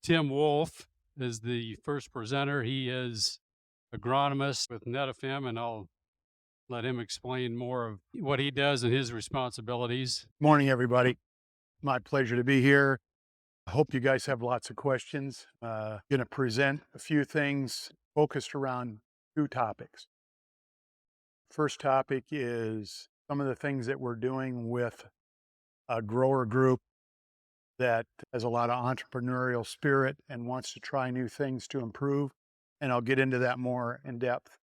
Tim Wolf is the first presenter. He is agronomist with NetFM, and I'll let him explain more of what he does and his responsibilities. Morning, everybody. My pleasure to be here. I hope you guys have lots of questions. Going to present a few things focused around two topics. First topic is some of the things that we're doing with a grower group that has a lot of entrepreneurial spirit and wants to try new things to improve. And I'll get into that more in depth.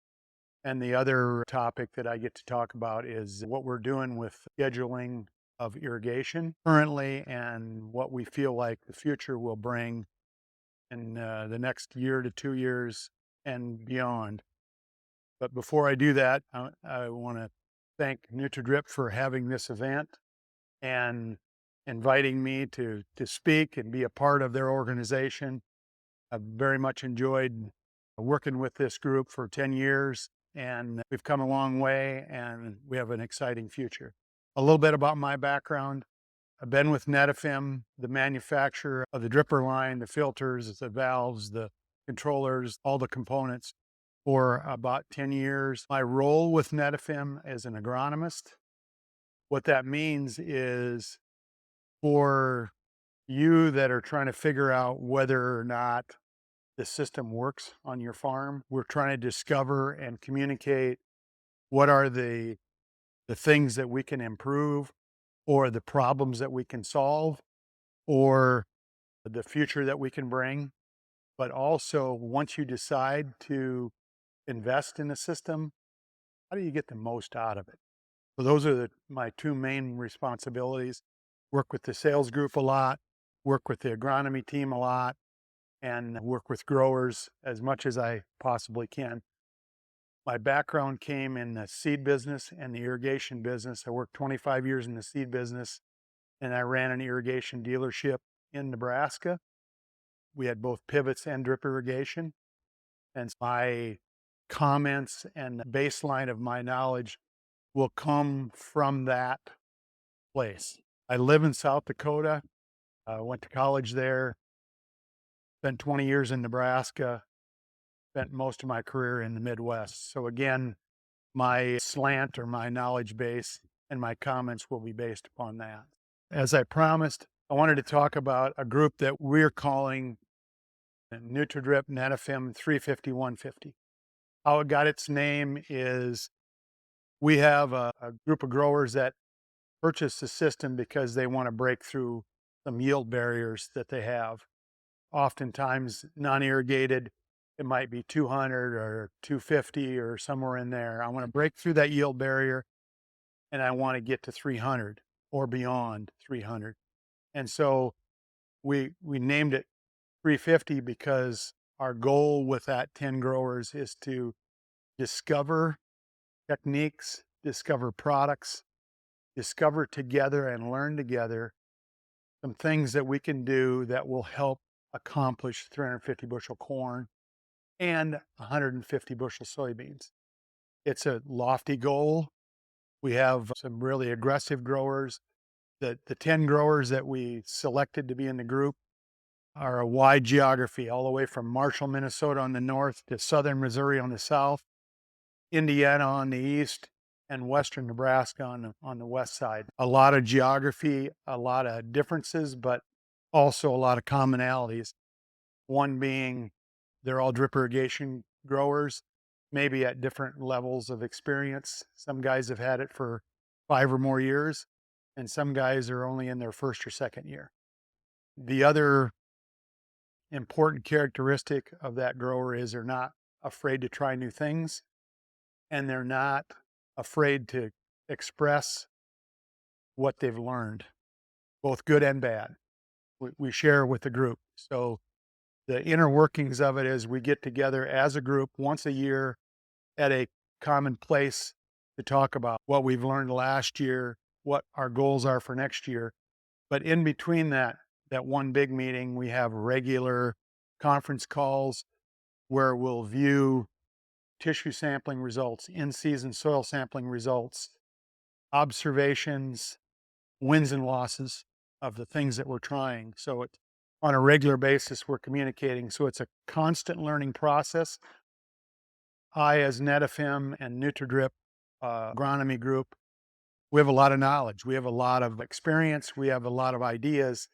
And the other topic that I get to talk about is what we're doing with scheduling of irrigation currently and what we feel like the future will bring in the next year to 2 years and beyond. But before I do that, I want to thank NutraDrip for having this event and inviting me to speak and be a part of their organization. I've very much enjoyed working with this group for 10 years, and we've come a long way, and we have an exciting future. A little bit about my background. I've been with NetFM, the manufacturer of the dripper line, the filters, the valves, the controllers, all the components, for about 10 years. My role with NetFM as an agronomist, what that means is for you that are trying to figure out whether or not the system works on your farm, we're trying to discover and communicate what are the things that we can improve, or the problems that we can solve, or the future that we can bring. But also, once you decide to invest in a system, how do you get the most out of it? So those are my two main responsibilities. Work with the sales group a lot, work with the agronomy team a lot, and work with growers as much as I possibly can. My background came in the seed business and the irrigation business. I worked 25 years in the seed business, and I ran an irrigation dealership in Nebraska. We had both pivots and drip irrigation. And my comments and the baseline of my knowledge will come from that place. I live in South Dakota. I went to college there, spent 20 years in Nebraska, spent most of my career in the Midwest. So again, my slant or my knowledge base and my comments will be based upon that. As I promised, I wanted to talk about a group that we're calling NutraDrip NetFM 350-150. How it got its name is we have a group of growers that purchase the system because they want to break through some yield barriers that they have. Oftentimes non-irrigated, it might be 200 or 250 or somewhere in there. I want to break through that yield barrier, and I want to get to 300 or beyond 300. And so we named it 350 because our goal with that 10 growers is to discover techniques, discover products, discover together and learn together some things that we can do that will help accomplish 350 bushel corn and 150 bushel soybeans. It's a lofty goal. We have some really aggressive growers. The 10 growers that we selected to be in the group are a wide geography, all the way from Marshall, Minnesota on the north to southern Missouri on the south, Indiana on the east, and western Nebraska on the west side. A lot of geography, a lot of differences, but also a lot of commonalities. One being they're all drip irrigation growers, maybe at different levels of experience. Some guys have had it for 5 or more years, and some guys are only in their first or second year. The other important characteristic of that grower is they're not afraid to try new things, and they're not afraid to express what they've learned, both good and bad. We share with the group. So the inner workings of it is we get together as a group once a year at a common place to talk about what we've learned last year, what our goals are for next year. But in between that one big meeting, we have regular conference calls where we'll view tissue sampling results, in-season soil sampling results, observations, wins and losses of the things that we're trying. So on a regular basis, we're communicating. So it's a constant learning process. I, as NetFM and NutraDrip agronomy group, we have a lot of knowledge. We have a lot of experience. We have a lot of ideas,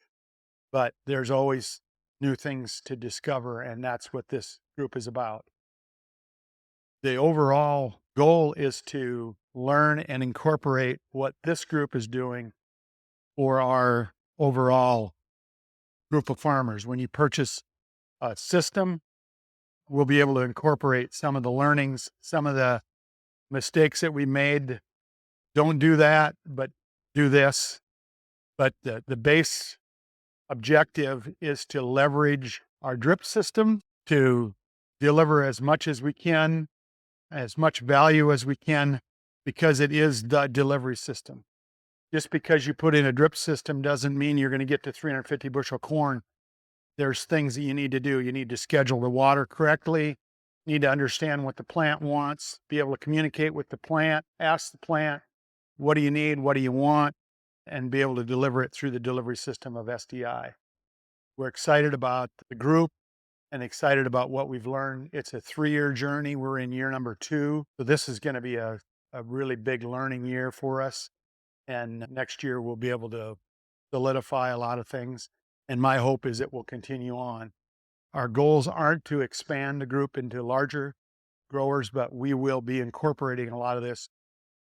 but there's always new things to discover. And that's what this group is about. The overall goal is to learn and incorporate what this group is doing for our overall group of farmers. When you purchase a system, we'll be able to incorporate some of the learnings, some of the mistakes that we made. Don't do that, but do this. But the base objective is to leverage our drip system to deliver as much as we can, as much value as we can, because it is the delivery system. Just because you put in a drip system doesn't mean you're going to get to 350 bushel corn. There's things that you need to do. You need to schedule the water correctly, need to understand what the plant wants, be able to communicate with the plant, ask the plant, what do you need? What do you want? And be able to deliver it through the delivery system of SDI. We're excited about the group and excited about what we've learned. It's a 3-year journey. We're in year number 2. So this is going to be a really big learning year for us. And next year we'll be able to solidify a lot of things. And my hope is it will continue on. Our goals aren't to expand the group into larger growers, but we will be incorporating a lot of this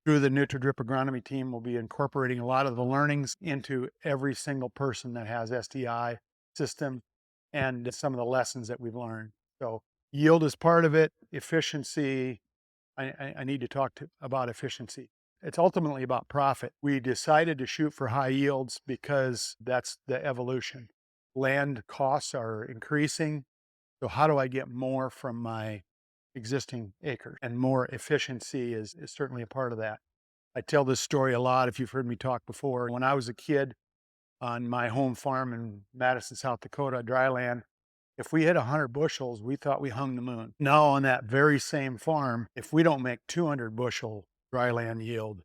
through the NutraDrip agronomy team. We'll be incorporating a lot of the learnings into every single person that has SDI system and some of the lessons that we've learned. So yield is part of it. Efficiency, I need to talk about efficiency. It's ultimately about profit. We decided to shoot for high yields because that's the evolution. Land costs are increasing. So how do I get more from my existing acre? And more efficiency is certainly a part of that. I tell this story a lot if you've heard me talk before. When I was a kid on my home farm in Madison, South Dakota, dry land, if we hit 100 bushels, we thought we hung the moon. Now on that very same farm, if we don't make 200 bushel dry land yield,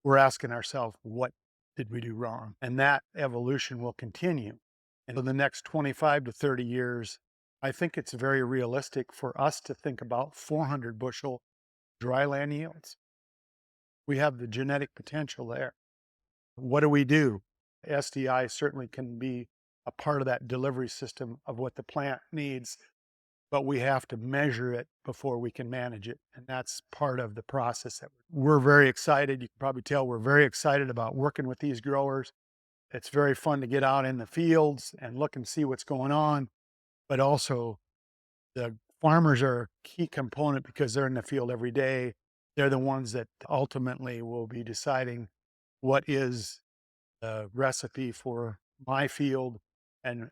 we're asking ourselves, what did we do wrong? And that evolution will continue. And in the next 25 to 30 years, I think it's very realistic for us to think about 400 bushel dry land yields. We have the genetic potential there. What do we do? SDI certainly can be a part of that delivery system of what the plant needs, but we have to measure it before we can manage it. And that's part of the process that we're very excited. You can probably tell we're very excited about working with these growers. It's very fun to get out in the fields and look and see what's going on, but also the farmers are a key component because they're in the field every day. They're the ones that ultimately will be deciding what is the recipe for my field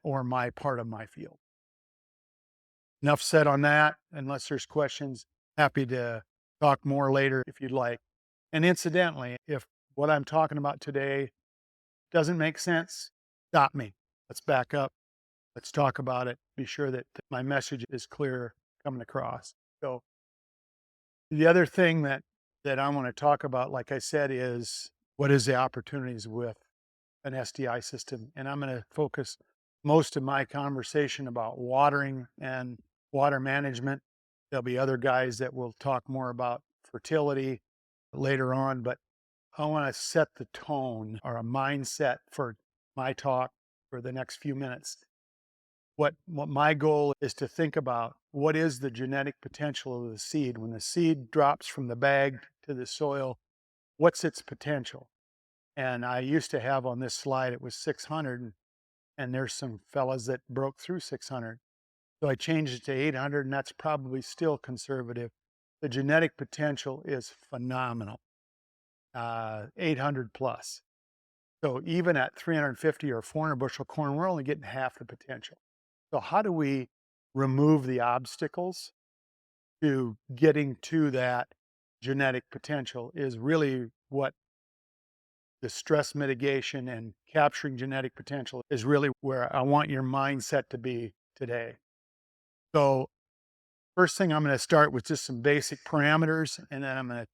or my part of my field. Enough said on that. Unless there's questions, happy to talk more later if you'd like. And incidentally, if what I'm talking about today doesn't make sense, stop me. Let's back up. Let's talk about it. Be sure that my message is clear coming across. So the other thing that I want to talk about, like I said, is what is the opportunities with an SDI system. And I'm going to focus most of my conversation about watering and water management. There'll be other guys that will talk more about fertility later on, but I want to set the tone or a mindset for my talk for the next few minutes. What my goal is to think about, what is the genetic potential of the seed? When the seed drops from the bag to the soil, what's its potential? And I used to have on this slide, it was 600, and there's some fellas that broke through 600. So I changed it to 800, and that's probably still conservative. The genetic potential is phenomenal, 800 plus. So even at 350 or 400 bushel corn, we're only getting half the potential. So how do we remove the obstacles to getting to that genetic potential is really what the stress mitigation and capturing genetic potential is really where I want your mindset to be today. So first thing, I'm going to start with just some basic parameters, and then I'm going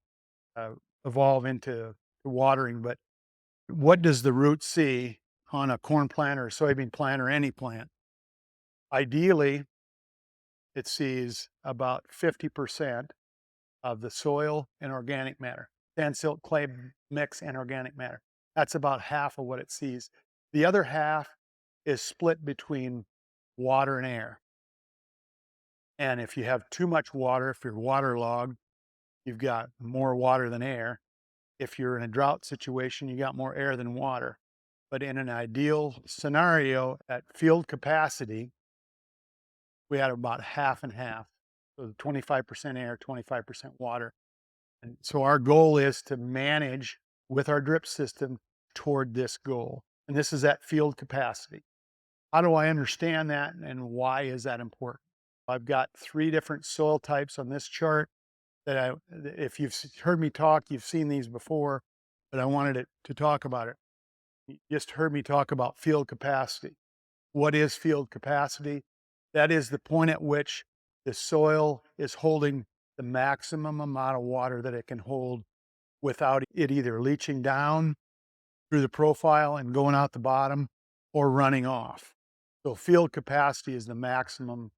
to evolve into watering. But what does the root see on a corn plant or a soybean plant or any plant? Ideally, it sees about 50% of the soil and organic matter, sand, silt, clay mix, and organic matter. That's about half of what it sees. The other half is split between water and air. And if you have too much water, if you're waterlogged, you've got more water than air. If you're in a drought situation, you got more air than water. But in an ideal scenario at field capacity, we had about half and half. So 25% air, 25% water. And so our goal is to manage with our drip system toward this goal. And this is at field capacity. How do I understand that and why is that important? I've got 3 different soil types on this chart that if you've heard me talk, you've seen these before, but I wanted to talk about it. You just heard me talk about field capacity. What is field capacity? That is the point at which the soil is holding the maximum amount of water that it can hold without it either leaching down through the profile and going out the bottom or running off. So field capacity is the maximum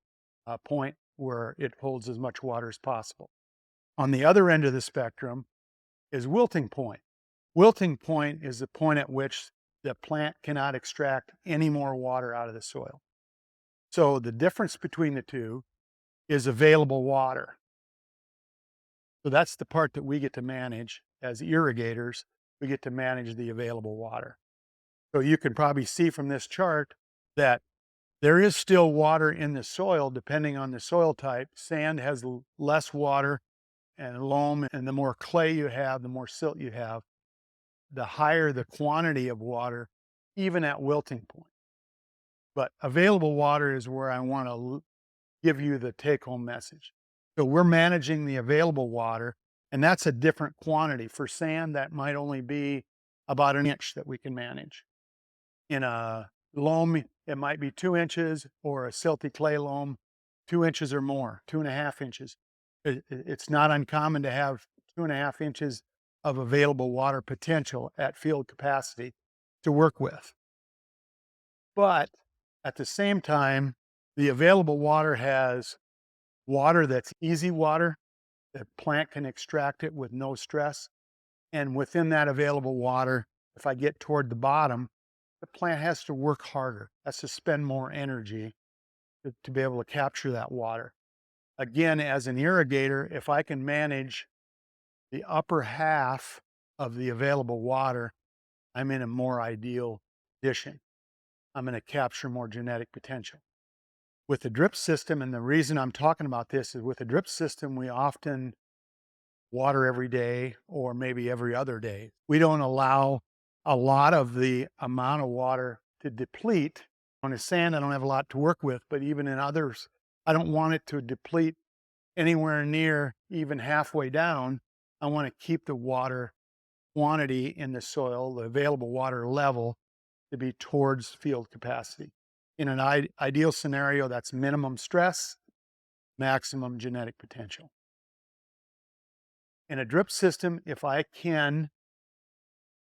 point where it holds as much water as possible. On the other end of the spectrum is wilting point. Wilting point is the point at which the plant cannot extract any more water out of the soil. So the difference between the two is available water. So that's the part that we get to manage as irrigators. We get to manage the available water. So you can probably see from this chart that there is still water in the soil depending on the soil type. Sand has less water and loam, and the more clay you have, the more silt you have, the higher the quantity of water, even at wilting point. But available water is where I want to give you the take-home message. So we're managing the available water, and that's a different quantity. For sand, that might only be about 1 inch that we can manage. In a loam, it might be 2 inches, or a silty clay loam, 2 inches or more, 2.5 inches. It's not uncommon to have 2.5 inches of available water potential at field capacity to work with. But at the same time, the available water has water that's easy water. The plant can extract it with no stress. And within that available water, if I get toward the bottom, the plant has to work harder, has to spend more energy to be able to capture that water. Again, as an irrigator, if I can manage the upper half of the available water, I'm in a more ideal condition. I'm going to capture more genetic potential. With the drip system, and the reason I'm talking about this is with the drip system, we often water every day or maybe every other day. We don't allow a lot of the amount of water to deplete. On the sand, I don't have a lot to work with, but even in others, I don't want it to deplete anywhere near even halfway down. I want to keep the water quantity in the soil, the available water level, to be towards field capacity. In an ideal scenario, that's minimum stress, maximum genetic potential. In a drip system, if I can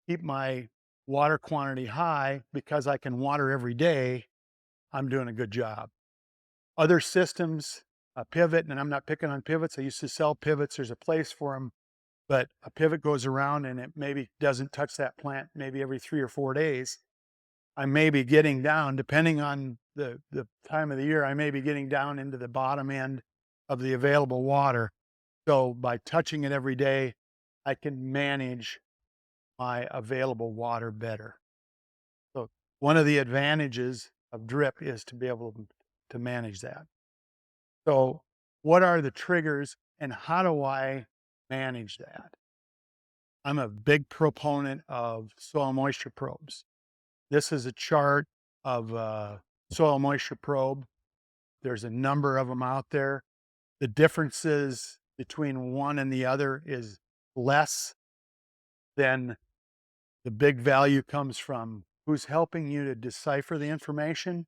keep my water quantity high because I can water every day, I'm doing a good job. Other systems, a pivot, and I'm not picking on pivots. I used to sell pivots. There's a place for them, but a pivot goes around and it maybe doesn't touch that plant maybe every 3 or 4 days. I may be getting down, depending on the time of the year, I may be getting down into the bottom end of the available water. So by touching it every day, I can manage my available water better. So one of the advantages of drip is to be able to manage that. So what are the triggers and how do I manage that? I'm a big proponent of soil moisture probes. This is a chart of a soil moisture probe. There's a number of them out there. The differences between one and the other is less than the big value comes from who's helping you to decipher the information,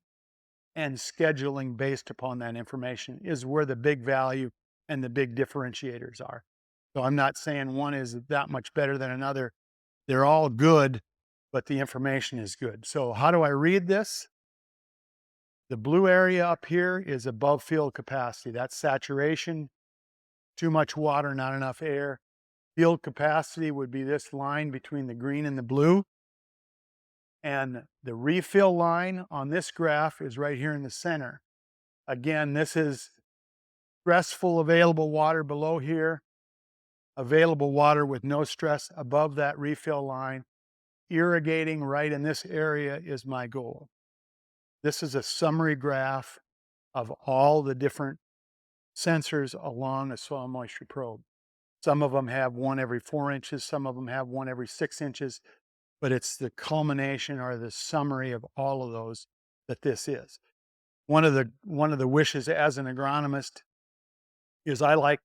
and scheduling based upon that information is where the big value and the big differentiators are. So I'm not saying one is that much better than another. They're all good, but the information is good. So how do I read this? The blue area up here is above field capacity. That's saturation, too much water, not enough air. Field capacity would be this line between the green and the blue. And the refill line on this graph is right here in the center. Again, this is stressful available water below here, available water with no stress above that refill line. Irrigating right in this area is my goal. This is a summary graph of all the different sensors along a soil moisture probe. Some of them have one every 4 inches, some of them have one every 6 inches, but it's the culmination or the summary of all of those that this is. One of the wishes as an agronomist is I like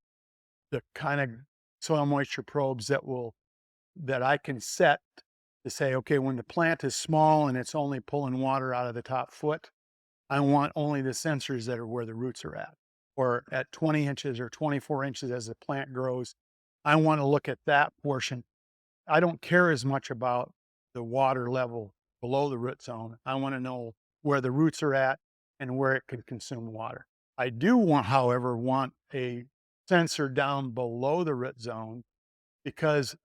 the kind of soil moisture probes that I can set to say, okay, when the plant is small and it's only pulling water out of the top foot, I want only the sensors that are where the roots are at, or at 20 inches or 24 inches as the plant grows. I want to look at that portion. I don't care as much about the water level below the root zone. I want to know where the roots are at and where it can consume water. I do want, however, a sensor down below the root zone, because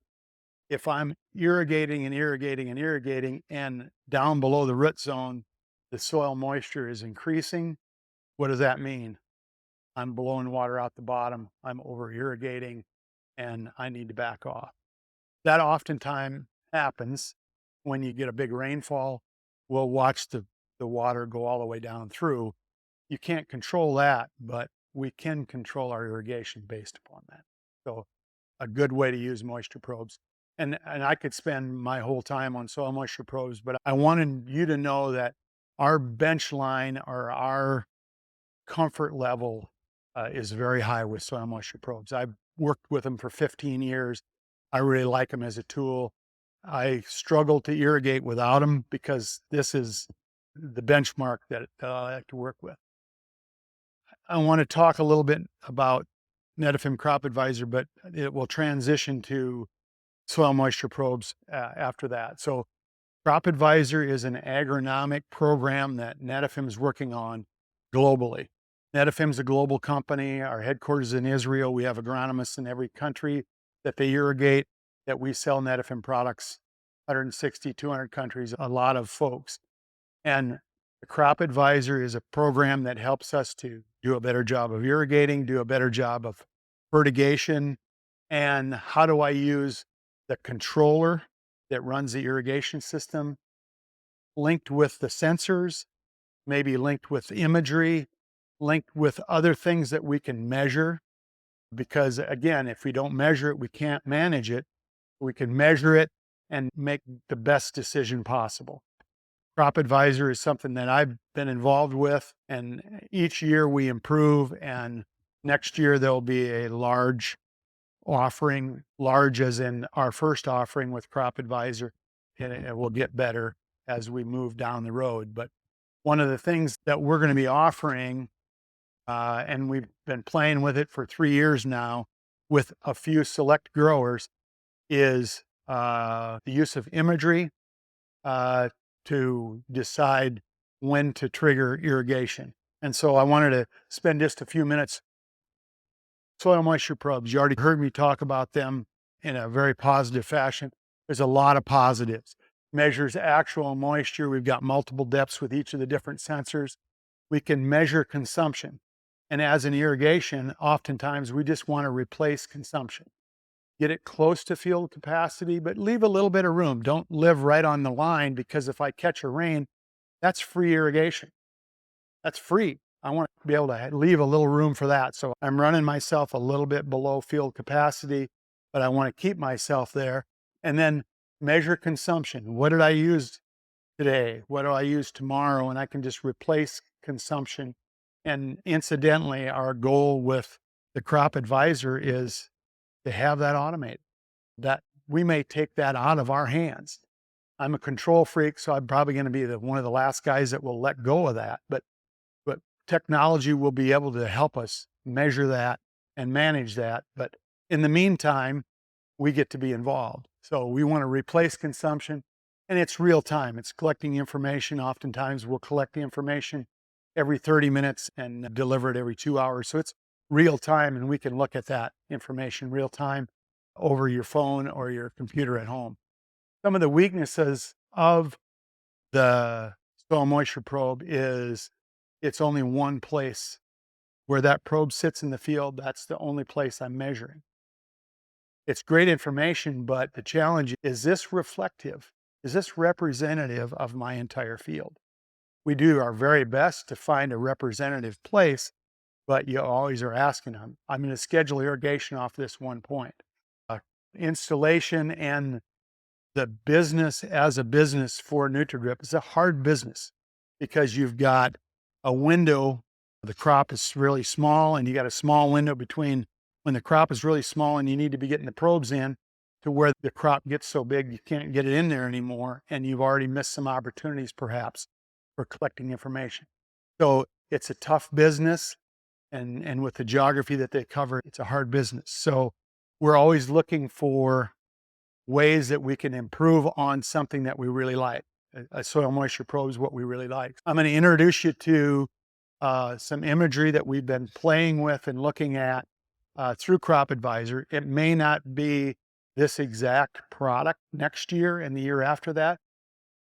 if I'm irrigating and irrigating and irrigating and down below the root zone, the soil moisture is increasing, what does that mean? I'm blowing water out the bottom, I'm over irrigating, and I need to back off. That oftentimes happens when you get a big rainfall. We'll watch the water go all the way down through. You can't control that, but we can control our irrigation based upon that. So a good way to use moisture probes. And I could spend my whole time on soil moisture probes, but I wanted you to know that our bench line or our comfort level is very high with soil moisture probes. I've worked with them for 15 years. I really like them as a tool. I struggle to irrigate without them because this is the benchmark that I like to work with. I want to talk a little bit about Netafim Crop Advisor, but it will transition to soil moisture probes after that. So Crop Advisor is an agronomic program that Netafim is working on globally. Netafim is a global company. Our headquarters is in Israel. We have agronomists in every country that they irrigate, that we sell Netafim products, 160, 200 countries, a lot of folks. And the Crop Advisor is a program that helps us to do a better job of irrigating, do a better job of fertigation, and how do I use the controller that runs the irrigation system linked with the sensors, maybe linked with imagery, linked with other things that we can measure. Because again, if we don't measure it, we can't manage it. We can measure it and make the best decision possible. Crop Advisor is something that I've been involved with, and each year we improve, and next year there'll be a large offering, large as in our first offering with Crop Advisor, and it will get better as we move down the road. But one of the things that we're going to be offering, and we've been playing with it for 3 years now with a few select growers, is the use of imagery to decide when to trigger irrigation. And so I wanted to spend just a few minutes. Soil moisture probes, you already heard me talk about them in a very positive fashion. There's a lot of positives. Measures actual moisture. We've got multiple depths with each of the different sensors. We can measure consumption. And as in irrigation, oftentimes we just want to replace consumption. Get it close to field capacity, but leave a little bit of room. Don't live right on the line, because if I catch a rain, that's free irrigation. That's free. I want to be able to leave a little room for that. So I'm running myself a little bit below field capacity, but I want to keep myself there. And then measure consumption. What did I use today? What do I use tomorrow? And I can just replace consumption. And incidentally, our goal with the Crop Advisor is to have that automated, that we may take that out of our hands. I'm a control freak, so I'm probably going to be one of the last guys that will let go of that. But technology will be able to help us measure that and manage that. But in the meantime, we get to be involved. So we want to replace consumption, and it's real time. It's collecting information. Oftentimes we'll collect the information every 30 minutes and deliver it every 2 hours. So it's real time, and we can look at that information real time over your phone or your computer at home. Some of the weaknesses of the soil moisture probe is it's only one place where that probe sits in the field. That's the only place I'm measuring. It's great information, but the challenge is this reflective? Is this representative of my entire field? We do our very best to find a representative place, but you always are asking them, I'm going to schedule irrigation off this one point. Installation and the business as a business for NutraDrip is a hard business because you've got a window. The crop is really small, and you got a small window between when the crop is really small and you need to be getting the probes in to where the crop gets so big you can't get it in there anymore, and you've already missed some opportunities perhaps for collecting information. So it's a tough business, and with the geography that they cover, it's a hard business. So we're always looking for ways that we can improve on something that we really like. A soil moisture probe is what we really like. I'm going to introduce you to some imagery that we've been playing with and looking at through Crop Advisor. It may not be this exact product next year and the year after that.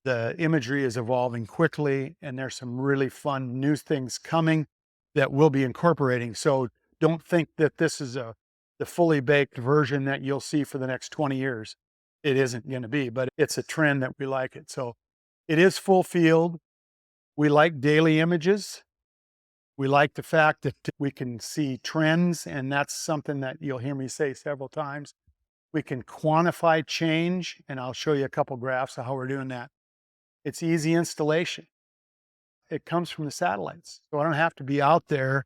The imagery is evolving quickly, and there's some really fun new things coming that we'll be incorporating. So don't think that this is the fully baked version that you'll see for the next 20 years. It isn't going to be, but it's a trend that we like it. So it is full field. We like daily images. We like the fact that we can see trends, and that's something that you'll hear me say several times. We can quantify change, and I'll show you a couple graphs of how we're doing that. It's easy installation. It comes from the satellites. So I don't have to be out there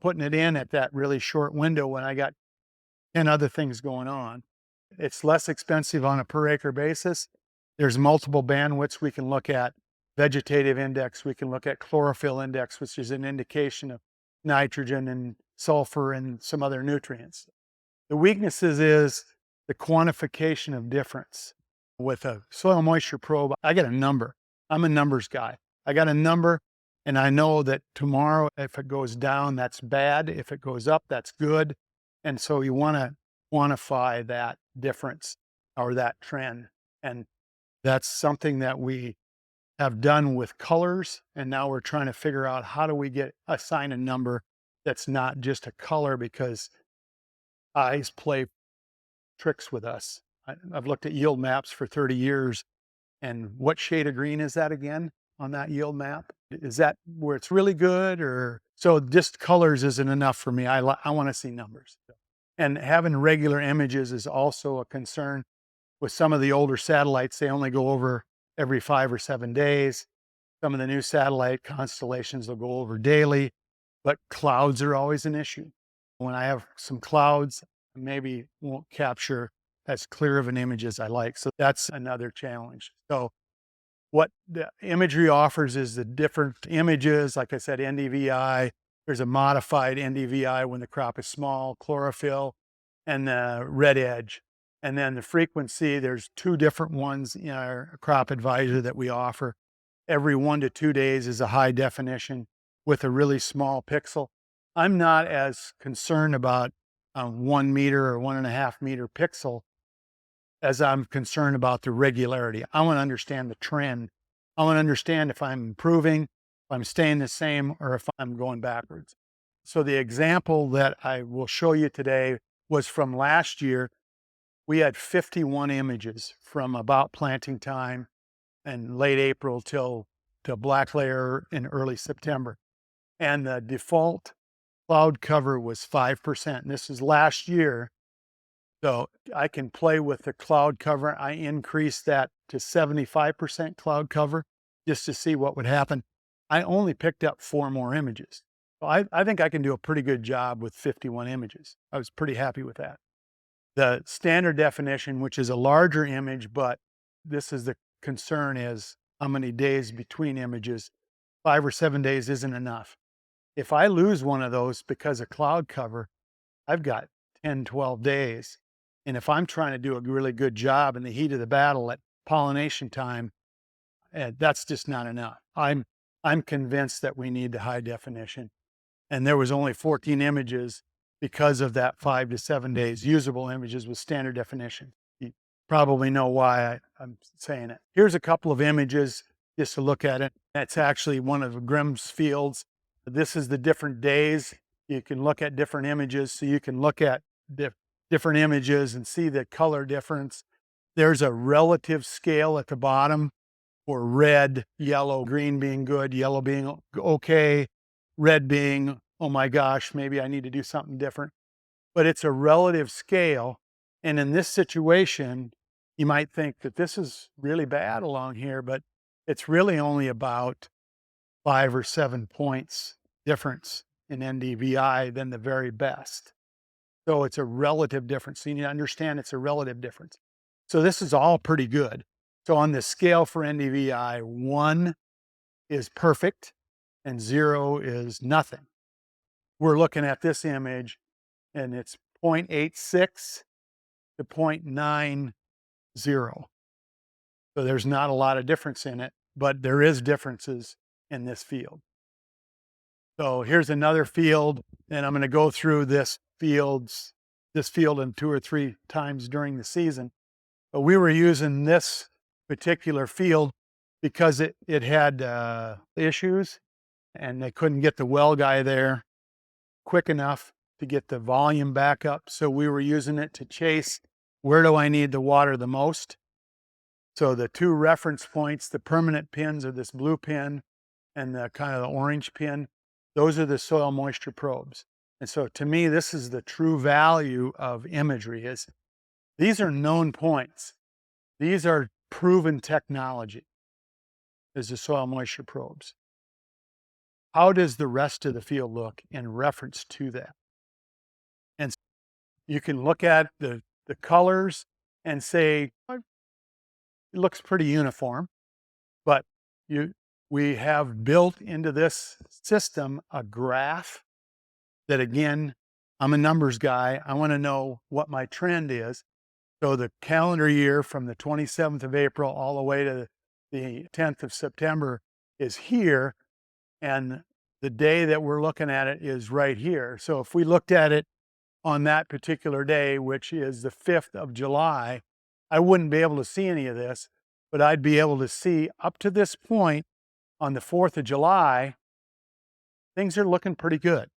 putting it in at that really short window when I got 10 other things going on. It's less expensive on a per acre basis. There's multiple bandwidths we can look at. Vegetative index, we can look at chlorophyll index, which is an indication of nitrogen and sulfur and some other nutrients. The weaknesses is the quantification of difference. With a soil moisture probe, I get a number. I'm a numbers guy. I got a number, and I know that tomorrow, if it goes down, that's bad. If it goes up, that's good. And so you want to quantify that difference or that trend. And that's something that we have done with colors. And now we're trying to figure out how do we assign a number that's not just a color, because eyes play tricks with us. I've looked at yield maps for 30 years. And what shade of green is that again on that yield map? Is that where it's really good? Or so just colors isn't enough for me. I want to see numbers. And having regular images is also a concern. With some of the older satellites, they only go over every 5 or 7 days. Some of the new satellite constellations will go over daily, but clouds are always an issue. When I have some clouds, maybe won't capture as clear of an image as I like. So that's another challenge. So what the imagery offers is the different images. Like I said, NDVI, there's a modified NDVI when the crop is small, chlorophyll, and the red edge. And then the frequency, there's 2 different ones in our Crop Advisor that we offer. Every 1 to 2 days is a high definition with a really small pixel. I'm not as concerned about a 1 meter or 1.5 meter pixel as I'm concerned about the regularity. I want to understand the trend. I want to understand if I'm improving, if I'm staying the same, or if I'm going backwards. So the example that I will show you today was from last year. We had 51 images from about planting time and late April till black layer in early September. And the default cloud cover was 5%. And this is last year. So I can play with the cloud cover. I increased that to 75% cloud cover just to see what would happen. I only picked up 4 more images. So I think I can do a pretty good job with 51 images. I was pretty happy with that. The standard definition, which is a larger image, but this is the concern, is how many days between images. 5 or 7 days isn't enough. If I lose one of those because of cloud cover, I've got 10, 12 days. And if I'm trying to do a really good job in the heat of the battle at pollination time, that's just not enough. I'm I'm convinced that we need the high definition. And there was only 14 images because of that 5 to 7 days, usable images with standard definition. You probably know why I'm saying it. Here's a couple of images just to look at it. That's actually one of Grimm's fields. This is the different days. You can look at different images, so you can look at different images and see the color difference. There's a relative scale at the bottom for red, yellow, green being good, yellow being okay, red being, oh my gosh, maybe I need to do something different. But it's a relative scale. And in this situation, you might think that this is really bad along here, but it's really only about 5 or 7 points difference in NDVI than the very best. So it's a relative difference. So you need to understand it's a relative difference. So this is all pretty good. So on the scale for NDVI, 1 is perfect and 0 is nothing. We're looking at this image and it's 0.86 to 0.90. So there's not a lot of difference in it, but there is differences in this field. So here's another field, and I'm going to go through this field in 2 or 3 times during the season. But we were using this particular field because it had issues, and they couldn't get the well guy there quick enough to get the volume back up. So we were using it to chase, where do I need the water the most? So the 2 reference points, the permanent pins are this blue pin and the kind of the orange pin. Those are the soil moisture probes. And so to me, this is the true value of imagery is these are known points. These are proven technology is the soil moisture probes. How does the rest of the field look in reference to that? And you can look at the colors and say, it looks pretty uniform, but we have built into this system a graph that, again, I'm a numbers guy. I want to know what my trend is. So the calendar year from the 27th of April all the way to the 10th of September is here. And the day that we're looking at it is right here. So if we looked at it on that particular day, which is the 5th of July, I wouldn't be able to see any of this, but I'd be able to see up to this point on the 4th of July, things are looking pretty good.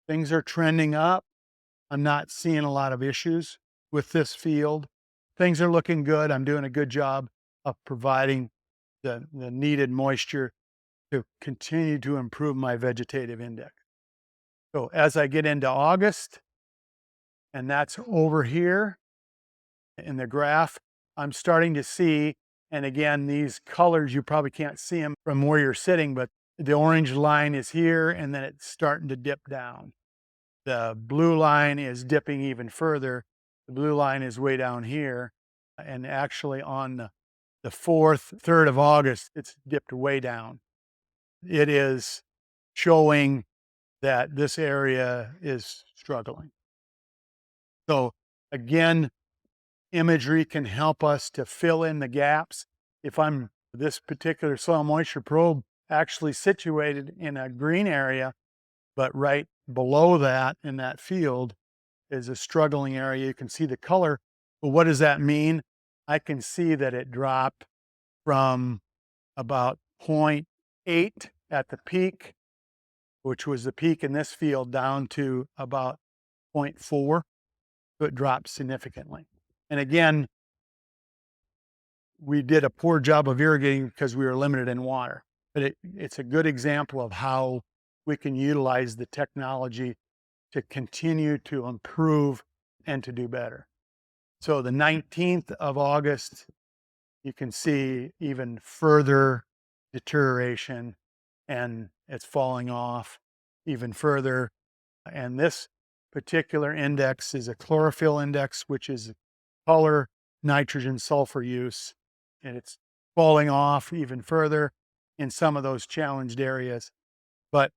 Things are trending up. I'm not seeing a lot of issues with this field. Things are looking good. I'm doing a good job of providing the needed moisture to continue to improve my vegetative index. So as I get into August, and that's over here in the graph, I'm starting to see, and again, these colors, you probably can't see them from where you're sitting, but the orange line is here, and then it's starting to dip down. The blue line is dipping even further. The blue line is way down here. And actually on the 4th, 3rd of August, it's dipped way down. It is showing that this area is struggling. So again, imagery can help us to fill in the gaps. If I'm this particular soil moisture probe actually situated in a green area, but right below that in that field is a struggling area. You can see the color, but what does that mean? I can see that it dropped from about 0.8 at the peak, which was the peak in this field, down to about 0.4. So it dropped significantly. And again, we did a poor job of irrigating because we were limited in water. But it's a good example of how we can utilize the technology to continue to improve and to do better. So the 19th of August, you can see even further deterioration, and it's falling off even further. And this particular index is a chlorophyll index, which is color, nitrogen, sulfur use, and it's falling off even further in some of those challenged areas. But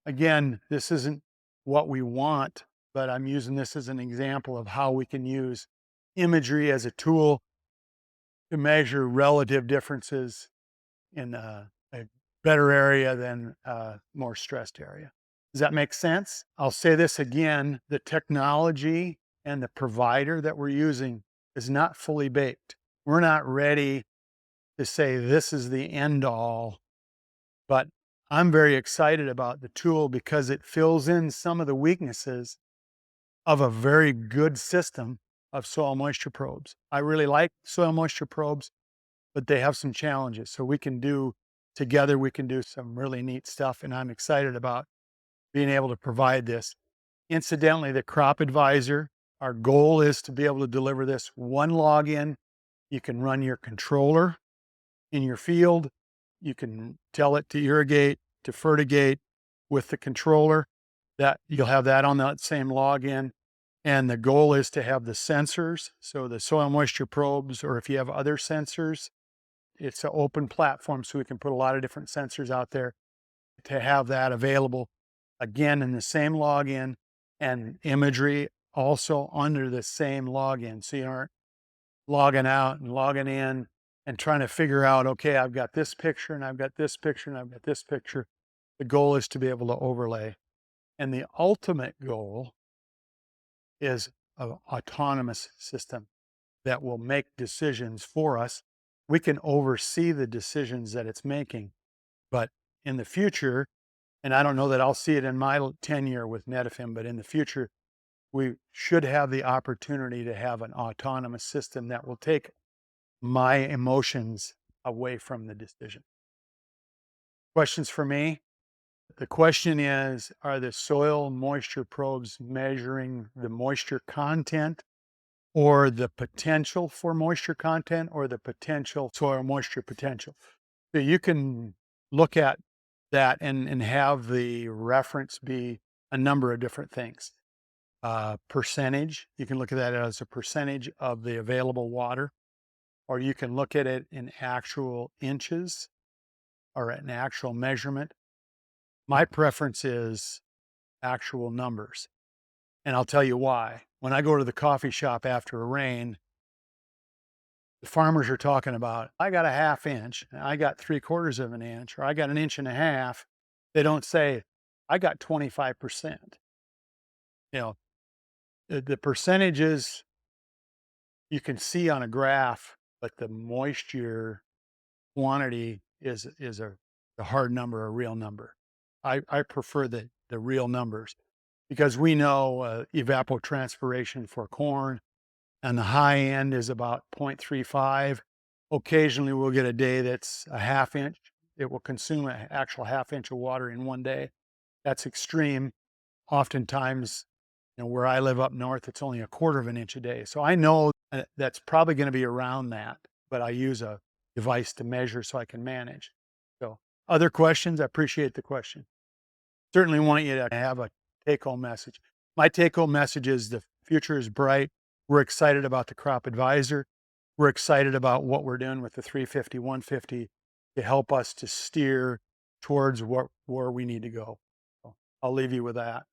again, this isn't what we want, but I'm using this as an example of how we can use imagery as a tool to measure relative differences in a better area than a more stressed area. Does that make sense? I'll say this again, the technology and the provider that we're using is not fully baked. We're not ready to say this is the end all, but I'm very excited about the tool because it fills in some of the weaknesses of a very good system of soil moisture probes. I really like soil moisture probes, but they have some challenges. So we can do some really neat stuff, and I'm excited about being able to provide this. Incidentally, the crop advisor, our goal is to be able to deliver this one login. You can run your controller in your field. You can tell it to irrigate, to fertigate with the controller. That you'll have that on that same login. And the goal is to have the sensors. So the soil moisture probes, or if you have other sensors, it's an open platform, so we can put a lot of different sensors out there to have that available again in the same login, and imagery also under the same login. So you aren't logging out and logging in and trying to figure out, okay, I've got this picture and I've got this picture and I've got this picture. The goal is to be able to overlay. And the ultimate goal is an autonomous system that will make decisions for us. We can oversee the decisions that it's making, but in the future, and I don't know that I'll see it in my tenure with Netafim, but in the future, we should have the opportunity to have an autonomous system that will take my emotions away from the decision. Questions for me? The question is, are the soil moisture probes measuring the moisture content, or the potential for moisture content, or the potential soil moisture potential? So you can look at that and have the reference be a number of different things. Percentage, you can look at that as a percentage of the available water, or you can look at it in actual inches or an actual measurement. My preference is actual numbers, and I'll tell you why. When I go to the coffee shop after a rain, the farmers are talking about, I got a ½ inch, I got 3/4 of an inch, or I got 1.5 inches. They don't say, I got 25%. You know, the percentages you can see on a graph, but the moisture quantity is a hard number, a real number. I prefer the real numbers, because we know evapotranspiration for corn, and the high end is about 0.35. Occasionally we'll get a day that's a ½ inch. It will consume an actual ½ inch of water in one day. That's extreme. Oftentimes, where I live up north, it's only 1/4 inch a day. So I know that's probably going to be around that, but I use a device to measure so I can manage. So other questions? I appreciate the question. Certainly want you to have a take-home message. My take-home message is the future is bright. We're excited about the crop advisor. We're excited about what we're doing with the 350, 150 to help us to steer towards where we need to go. So I'll leave you with that.